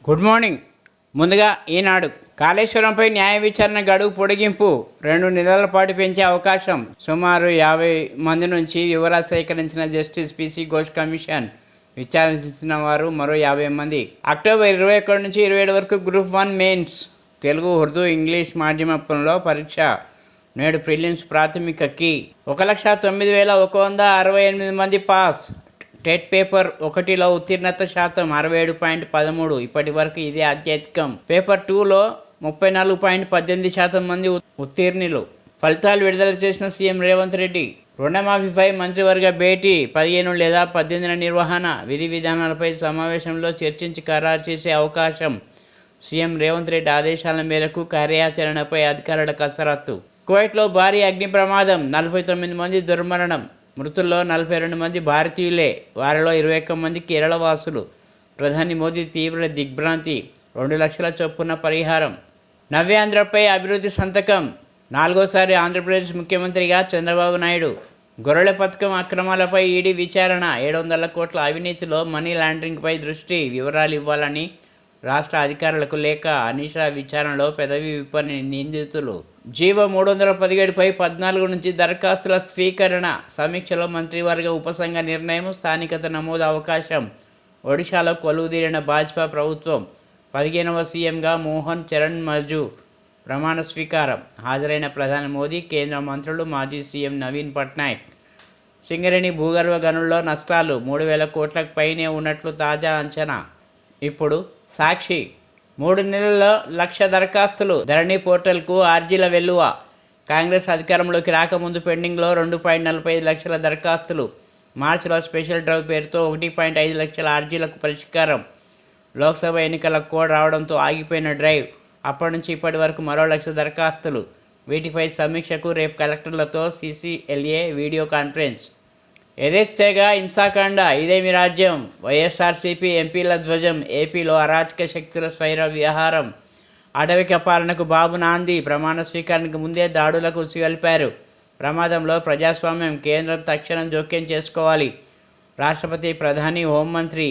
Good morning. ముందుగా ఈనాడు కాళేశ్వరంపై న్యాయ విచారణ గడువు పొడిగింపు 2 నెలల పాటు పెంచే అవకాశం. సుమారు 50 మంది నుంచి వివరాలు సేకరించిన జస్టిస్ పిసి ఘోష్ కమిషన్ విచారించిన వారు మరో 50 మంది. అక్టోబర్ 21 నుంచి 27 వరకు group 1 mains Telugu, Urdu, English మాధ్యమంలో పరీక్ష. నేడు ప్రిలిమ్స్ ప్రాథమికకి 1,09,168 మంది పాస్. టెట్ పేపర్ 1లో ఉత్తీర్ణత శాతం 67.13. ఇప్పటి వరకు ఇదే అత్యధికం. పేపర్ 2లో 34.18% మంది ఉత్తీర్ణులు. ఫలితాలు విడుదల చేసిన సీఎం రేవంత్ రెడ్డి. రుణమాఫీపై మంత్రివర్గ భేటీ. 15 లేదా 18న నిర్వహణ. విధి విధానాలపై సమావేశంలో చర్చించి ఖరారు చేసే అవకాశం. సీఎం రేవంత్ రెడ్డి ఆదేశాల మేరకు కార్యాచరణపై అధికారుల కసరత్తు. కువైట్లో భారీ అగ్ని ప్రమాదం, 49 మంది దుర్మరణం. మృతుల్లో 42 మంది భారతీయులే, వారిలో 21 మంది కేరళ వాసులు. ప్రధాని మోదీ తీవ్ర దిగ్భ్రాంతి. 2 లక్షల చొప్పున పరిహారం. నవ్యాంధ్రపై అభివృద్ధి సంతకం. 4వసారి ఆంధ్రప్రదేశ్ ముఖ్యమంత్రిగా చంద్రబాబు నాయుడు. గొర్రెల పథకం అక్రమాలపై ఈడీ విచారణ. 700 కోట్ల అవినీతిలో మనీ లాండరింగ్పై దృష్టి. వివరాలు ఇవ్వాలని రాష్ట్ర అధికారులకు లేఖ. అనీషా విచారణలో పెదవి విప్పని నిందితులు. జీవో 317పై 14 నుంచి దరఖాస్తుల స్వీకరణ. సమీక్షలో మంత్రివర్గ ఉపసంఘ నిర్ణయం. స్థానికత నమోదు అవకాశం. ఒడిశాలో కొలువుదీరిన భాజపా ప్రభుత్వం. 15వ సీఎంగా మోహన్ చరణ్ మజ్జు ప్రమాణ స్వీకారం. హాజరైన ప్రధాని మోదీ, కేంద్ర మంత్రులు, మాజీ సీఎం నవీన్ పట్నాయక్. సింగరేణి భూగర్భ గనుల్లో నష్టాలు 3,000 కోట్లకు పైనే ఉన్నట్లు తాజా అంచనా. ఇప్పుడు సాక్షి. 3 నెలల్లో 1,00,000 దరఖాస్తులు. ధరణి పోర్టల్కు ఆర్జీల వెల్లువ. కాంగ్రెస్ అధికారంలోకి రాకముందు పెండింగ్లో 2.45 లక్షల దరఖాస్తులు. మార్చిలో స్పెషల్ డ్రైవ్ పేరుతో 1.5 లక్షల ఆర్జీలకు పరిష్కారం. లోక్సభ ఎన్నికల కోడ్ రావడంతో ఆగిపోయిన డ్రైవ్. అప్పటి నుంచి ఇప్పటి వరకు మరో 1,00,000 దరఖాస్తులు. వీటిపై సమీక్షకు రేపు కలెక్టర్లతో సీసీఎల్ఏ వీడియో కాన్ఫరెన్స్. యథేచ్ఛగా హింసాకాండ, ఇదేమి రాజ్యం. వైఎస్ఆర్సీపీ ఎంపీల ధ్వజం. ఏపీలో అరాచక శక్తుల స్వైర విహారం. అటవిక పాలనకు బాబు నాంది. ప్రమాణ స్వీకారానికి ముందే దాడులకు ఉసిగొల్పారు. ప్రమాదంలో ప్రజాస్వామ్యం. కేంద్రం తక్షణం జోక్యం చేసుకోవాలి. రాష్ట్రపతి, ప్రధాని, హోంమంత్రి,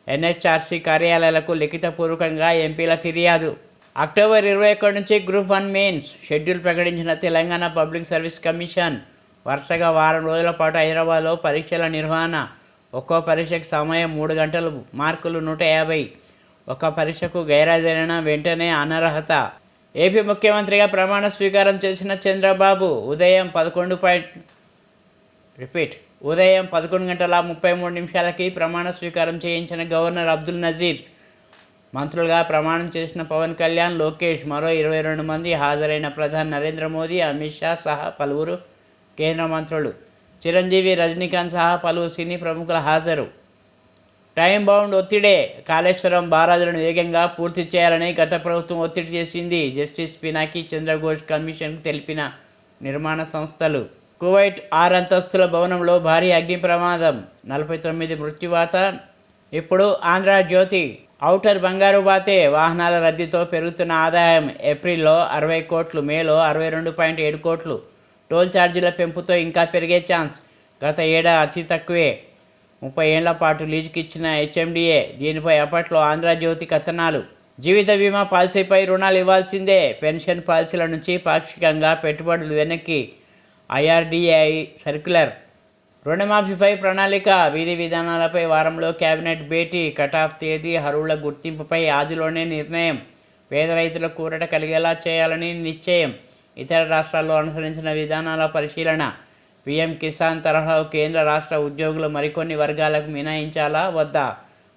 ఎన్హెచ్ఆర్సీ కార్యాలయాలకు లిఖితపూర్వకంగా ఎంపీల ఫిర్యాదు. అక్టోబర్ 21 నుంచి గ్రూప్ 1 మెయిన్స్ షెడ్యూల్ ప్రకటించిన తెలంగాణ పబ్లిక్ సర్వీస్ కమిషన్. వరుసగా వారం రోజుల పాటు హైదరాబాద్లో పరీక్షల నిర్వహణ. ఒక్కో పరీక్షకు సమయం 3 గంటలు. మార్కులు 150. ఒక పరీక్షకు గైరాజైన వెంటనే అనర్హత. ఏపీ ముఖ్యమంత్రిగా ప్రమాణ స్వీకారం చేసిన చంద్రబాబు ఉదయం 11:33 ప్రమాణ స్వీకారం చేయించిన గవర్నర్ అబ్దుల్ నజీర్. మంత్రులుగా ప్రమాణం చేసిన పవన్ కళ్యాణ్, లోకేష్, మరో 22 మంది. హాజరైన ప్రధాని నరేంద్ర మోదీ, అమిత్ షా సహా పలువురు కేంద్ర మంత్రులు. చిరంజీవి, రజనీకాంత్ సహా పలువురు సినీ ప్రముఖుల హాజరు. టైం బౌండ్ ఒత్తిడే. కాళేశ్వరం బారాజులను వేగంగా పూర్తి చేయాలని గత ప్రభుత్వం ఒత్తిడి చేసింది. జస్టిస్ పినాకి చంద్రఘోష్ కమిషన్కు తెలిపిన నిర్మాణ సంస్థలు. కువైట్ 6 అంతస్తుల భవనంలో భారీ అగ్ని ప్రమాదం, 49 మృత్యువాత. ఇప్పుడు ఆంధ్రజ్యోతి. ఔటర్ బంగారు బాతే. వాహనాల రద్దీతో పెరుగుతున్న ఆదాయం. ఏప్రిల్లో 60 కోట్లు, మేలో 62.7 కోట్లు. టోల్ ఛార్జీల పెంపుతో ఇంకా పెరిగే ఛాన్స్. గత ఏడాది అతి తక్కువే. 30 ఏళ్ల పాటు లీజుకి ఇచ్చిన హెచ్ఎండిఏ. దీనిపై అప్పట్లో ఆంధ్రజ్యోతి కథనాలు. జీవిత బీమా పాలసీపై రుణాలు ఇవ్వాల్సిందే. పెన్షన్ పాలసీల నుంచి పాక్షికంగా పెట్టుబడులు వెనక్కి. IRDA circular. రుణమాఫీపై ప్రణాళిక. విధి విధానాలపై వారంలో కేబినెట్ భేటీ. కటాఫ్ తేదీ, అర్హుల గుర్తింపుపై ఆదిలోనే నిర్ణయం. పేద రైతులకు ఊరట కలిగేలా చేయాలని నిశ్చయం. ఇతర రాష్ట్రాల్లో అనుసరించిన విధానాల పరిశీలన. పీఎం కిసాన్ తరహా కేంద్ర రాష్ట్ర ఉద్యోగులు మరికొన్ని వర్గాలకు మినహాయించాలా వద్దా?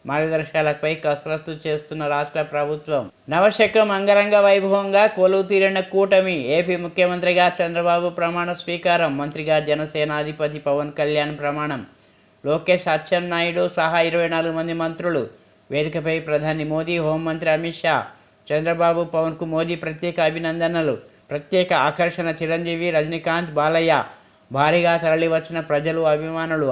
మార్గదర్శకాలపై కసరత్తు చేస్తున్న రాష్ట్ర ప్రభుత్వం. నవశకం అంగరంగ వైభవంగా కొలువుతీరిన కూటమి. ఏపీ ముఖ్యమంత్రిగా చంద్రబాబు ప్రమాణ స్వీకారం. మంత్రిగా జనసేనాధిపతి పవన్ కళ్యాణ్ ప్రమాణం. లోకేష్, అచ్చెన్నాయుడు సహా 24 మంది మంత్రులు. వేదికపై ప్రధాని మోదీ, హోంమంత్రి అమిత్ షా. చంద్రబాబు, పవన్కు మోదీ ప్రత్యేక అభినందనలు. ప్రత్యేక ఆకర్షణ చిరంజీవి, రజనీకాంత్, బాలయ్య. భారీగా తరలివచ్చిన ప్రజలు, అభిమానులు.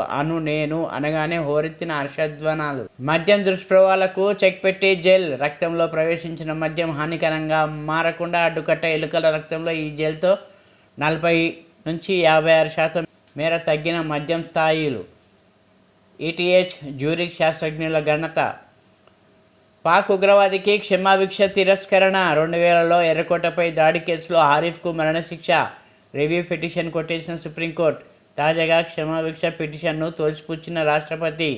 నేను అనగానే హోరెత్తిన హర్షధ్వానాలు. మద్యం దుష్ప్రభావాలకు చెక్ పెట్టి జైల్. రక్తంలో ప్రవేశించిన మద్యం హానికరంగా మారకుండా అడ్డుకట్ట. ఎలుకల రక్తంలో ఈ జైల్తో 40 నుంచి 56% మేర తగ్గిన మద్యం స్థాయిలు. ఈటీహెచ్ జ్యూరిక్ శాస్త్రజ్ఞుల ఘనత. పాక్ ఉగ్రవాదికి క్షమాభిక్ష తిరస్కరణ. 2000లో ఎర్రకోటపై దాడి కేసులో ఆరిఫ్కు మరణశిక్ష. రివ్యూ పిటిషన్ కొట్టేసిన సుప్రీంకోర్టు. తాజాగా క్షమాభిక్ష పిటిషన్ను తోసిపుచ్చిన రాష్ట్రపతి.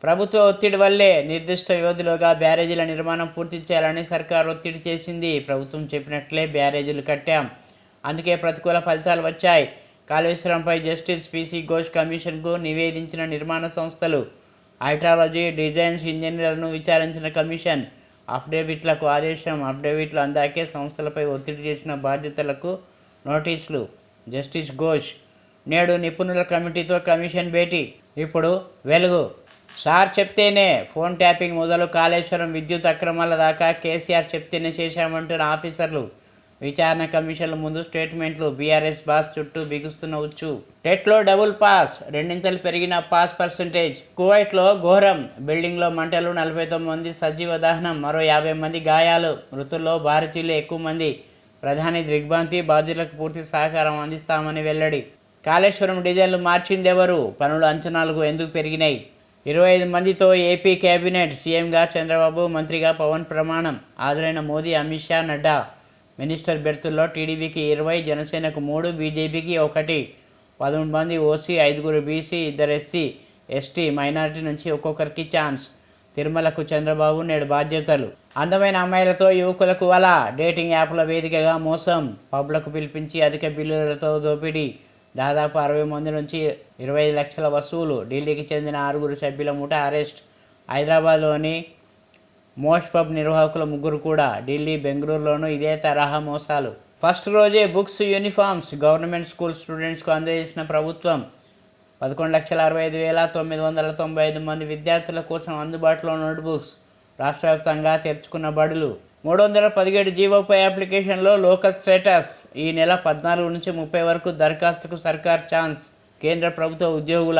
ప్రభుత్వ ఒత్తిడి వల్లే నిర్దిష్ట వ్యవధిలోగా బ్యారేజీల నిర్మాణం పూర్తి చేయాలని సర్కారు ఒత్తిడి చేసింది. ప్రభుత్వం చెప్పినట్లే బ్యారేజీలు కట్టాం, అందుకే ప్రతికూల ఫలితాలు వచ్చాయి. కాళేశ్వరంపై జస్టిస్ పిసి ఘోష్ కమిషన్కు నివేదించిన నిర్మాణ సంస్థలు, హైడ్రాలజీ, డిజైన్స్ ఇంజనీర్లను విచారించిన కమిషన్. అఫిడవిట్లకు ఆదేశం. అఫిడవిట్లు అందాకే సంస్థలపై ఒత్తిడి చేసిన బాధ్యతలకు నోటీసులు. జస్టిస్ ఘోష్ నేడు నిపుణుల కమిటీతో కమిషన్ భేటీ. ఇప్పుడు వెలుగు. సార్ చెప్తేనే ఫోన్ ట్యాపింగ్ మొదలు కాళేశ్వరం విద్యుత్ అక్రమాల దాకా కేసీఆర్ చెప్తేనే చేశామంటున్న ఆఫీసర్లు. విచారణ కమిషన్ల ముందు స్టేట్మెంట్లు. బీఆర్ఎస్ బాస్ చుట్టూ బిగుస్తున్న ఉచ్చు. టెట్లో డబుల్ పాస్, రెండింతలు పెరిగిన పాస్ పర్సంటేజ్. కువైట్లో ఘోరం. బిల్డింగ్లో మంటలు, 49 మంది సజీవ దహనం, మరో 50 మంది గాయాలు. మృతుల్లో భారతీయులు ఎక్కువ మంది. ప్రధాని దిగ్భ్రాంతి. బాధ్యులకు పూర్తి సహకారం అందిస్తామని వెల్లడి. కాళేశ్వరం డిజైన్లు మార్చిందెవరు? పనుల అంచనాలకు ఎందుకు పెరిగినాయి? 25 మందితో ఏపీ కేబినెట్. సీఎంగా చంద్రబాబు, మంత్రిగా పవన్ ప్రమాణం. హాజరైన మోదీ, అమిత్ షా, నడ్డా. మినిస్టర్ బెర్తుల్లో టీడీపీకి 20, జనసేనకు 3, బీజేపీకి 1. 13 మంది OC, 5 BC, 2 SC, ST, minority నుంచి ఒక్కొక్కరికి ఛాన్స్. తిరుమలకు చంద్రబాబు నేడు బాధ్యతలు. అందమైన అమ్మాయిలతో యువకులకు వల. డేటింగ్ యాప్ల వేదికగా మోసం. పబ్లకు పిలిపించి అధిక బిల్లులతో దోపిడీ. దాదాపు 60 మంది నుంచి 25 లక్షల వసూలు. ఢిల్లీకి చెందిన 6 సభ్యుల ముఠా అరెస్ట్. హైదరాబాద్లోని మోష్ పబ్ నిర్వాహకుల 3 కూడా. ఢిల్లీ, బెంగళూరులోనూ ఇదే తరహా మోసాలు. ఫస్ట్ రోజే బుక్స్, యూనిఫామ్స్ గవర్నమెంట్ స్కూల్ స్టూడెంట్స్కు అందజేసిన ప్రభుత్వం. 11,65,995 మంది విద్యార్థుల కోసం అందుబాటులో నోట్బుక్స్. రాష్ట్ర వ్యాప్తంగా తెరుచుకున్న బడులు. 317 జీవోపై అప్లికేషన్లో లోకల్ స్టేటస్. ఈ నెల 14 నుంచి 30 వరకు దరఖాస్తుకు సర్కార్ ఛాన్స్. కేంద్ర ప్రభుత్వ ఉద్యోగుల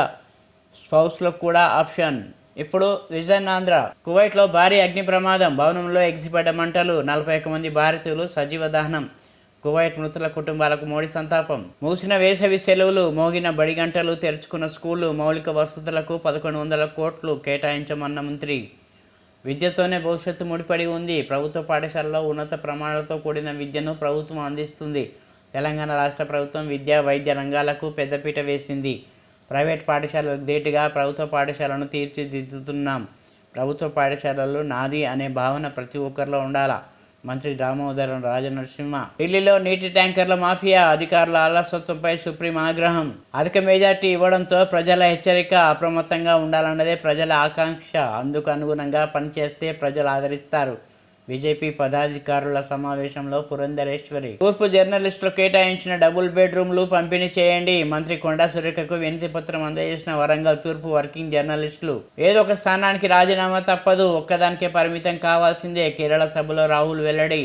స్పౌస్లకు కూడా ఆప్షన్. ఇప్పుడు విజన్ ఆంధ్ర. కువైట్లో భారీ అగ్ని ప్రమాదం. భవనంలో ఎగిసిపడ్డ మంటలు. 41 మంది భారతీయులు సజీవ దహనం. కువైట్ మృతుల కుటుంబాలకు మోడీ సంతాపం. ముగిసిన వేసవి సెలవులు, మోగిన బడి గంటలు, తెరుచుకున్న స్కూళ్లు. మౌలిక వసతులకు 1100 కోట్లు కేటాయించమన్న మంత్రి. విద్యతోనే భవిష్యత్తు ముడిపడి ఉంది. ప్రభుత్వ పాఠశాలలో ఉన్నత ప్రమాణాలతో కూడిన విద్యను ప్రభుత్వం అందిస్తుంది. తెలంగాణ రాష్ట్ర ప్రభుత్వం విద్యా, వైద్య రంగాలకు పెద్దపీట వేసింది. ప్రైవేట్ పాఠశాలలకు ధీటుగా ప్రభుత్వ పాఠశాలను తీర్చిదిద్దుతున్నాం. ప్రభుత్వ పాఠశాలలు నాది అనే భావన ప్రతి ఒక్కరిలో ఉండాలా. మంత్రి దామోదరం రాజనరసింహ. ఢిల్లీలో నీటి ట్యాంకర్ల మాఫియా. అధికారుల అలసత్వంపై సుప్రీం ఆగ్రహం. అధిక మెజార్టీ ఇవ్వడంతో ప్రజల హెచ్చరిక. అప్రమత్తంగా ఉండాలన్నదే ప్రజల ఆకాంక్ష. అందుకు అనుగుణంగా పనిచేస్తే ప్రజలు ఆదరిస్తారు. బీజేపీ పదాధికారుల సమావేశంలో పురంధరేశ్వరి. తూర్పు జర్నలిస్టులు కేటాయించిన డబుల్ బెడ్రూమ్లు పంపిణీ చేయండి. మంత్రి కొండా సురేఖకు వినతి పత్రం అందజేసిన వరంగల్ తూర్పు వర్కింగ్ జర్నలిస్టులు. ఏదో ఒక స్థానానికి రాజీనామా తప్పదు. ఒక్కదానికే పరిమితం కావాల్సిందే. కేరళ సభలో రాహుల్ వెల్లడి.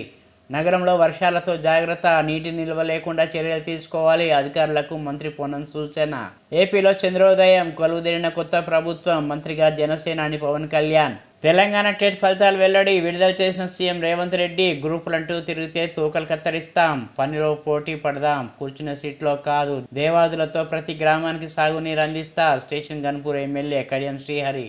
నగరంలో వర్షాలతో జాగ్రత్త. నీటి నిల్వ లేకుండా చర్యలు తీసుకోవాలి. అధికారులకు మంత్రి పొన్నం సూచన. ఏపీలో చంద్రోదయం. కొలువుదీరిన కొత్త ప్రభుత్వం. మంత్రిగా జనసేనాని పవన్ కళ్యాణ్. తెలంగాణ టెట్ ఫలితాలు వెల్లడి. విడుదల చేసిన సీఎం రేవంత్ రెడ్డి. గ్రూపులంటూ తిరిగితే తోకలు కత్తరిస్తాం. పనిలో పోటీ పడదాం, కూర్చున్న సీట్లో కాదు. దేవాదులతో ప్రతి గ్రామానికి సాగునీరు అందిస్తా. స్టేషన్ గన్పూర్ ఎమ్మెల్యే కడియం శ్రీహరి.